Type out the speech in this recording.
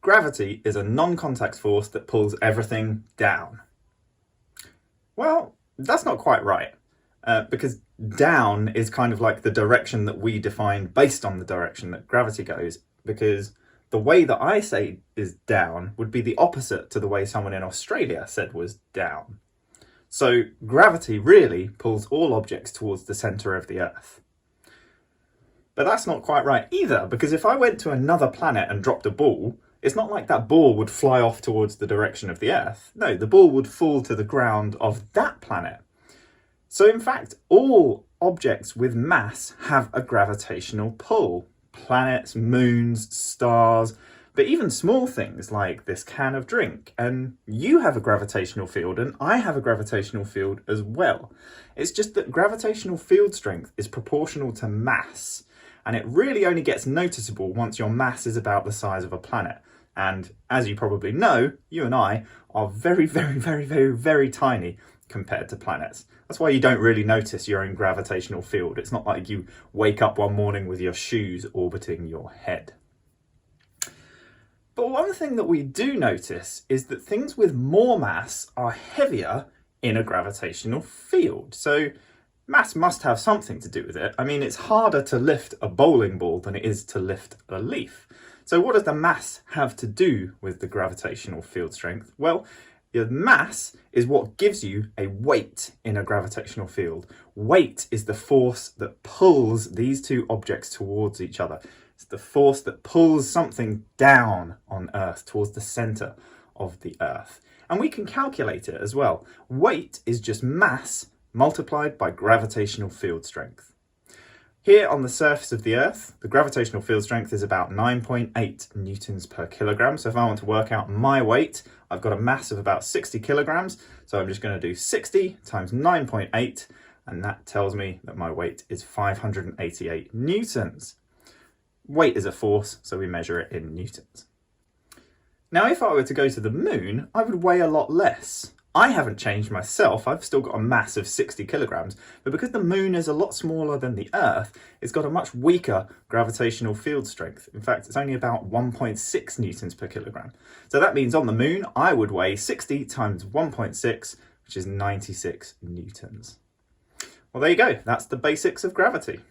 gravity is a non-contact force that pulls everything down. Well, that's not quite right, because down is kind of like the direction that we define based on the direction that gravity goes, because the way that I say is down would be the opposite to the way someone in Australia said was down. So gravity really pulls all objects towards the centre of the Earth. But that's not quite right either, because if I went to another planet and dropped a ball, it's not like that ball would fly off towards the direction of the Earth. No, the ball would fall to the ground of that planet. So in fact, all objects with mass have a gravitational pull. Planets, moons, stars, but even small things like this can of drink. And you have a gravitational field and I have a gravitational field as well. It's just that gravitational field strength is proportional to mass. And it really only gets noticeable once your mass is about the size of a planet. And as you probably know, you and I are very, very, very, very, very tiny compared to planets. That's why you don't really notice your own gravitational field. It's not like you wake up one morning with your shoes orbiting your head. But one thing that we do notice is that things with more mass are heavier in a gravitational field. So mass must have something to do with it. I mean, it's harder to lift a bowling ball than it is to lift a leaf. So what does the mass have to do with the gravitational field strength? Well, the mass is what gives you a weight in a gravitational field. Weight is the force that pulls these two objects towards each other. It's the force that pulls something down on Earth towards the centre of the Earth. And we can calculate it as well. Weight is just mass multiplied by gravitational field strength. Here on the surface of the Earth, the gravitational field strength is about 9.8 newtons per kilogram. So if I want to work out my weight, I've got a mass of about 60 kilograms. So I'm just going to do 60 times 9.8, and that tells me that my weight is 588 newtons. Weight is a force, so we measure it in newtons. Now, if I were to go to the moon, I would weigh a lot less. I haven't changed myself, I've still got a mass of 60 kilograms, but because the moon is a lot smaller than the Earth, it's got a much weaker gravitational field strength. In fact, it's only about 1.6 newtons per kilogram. So that means on the moon, I would weigh 60 times 1.6, which is 96 newtons. Well, there you go, that's the basics of gravity.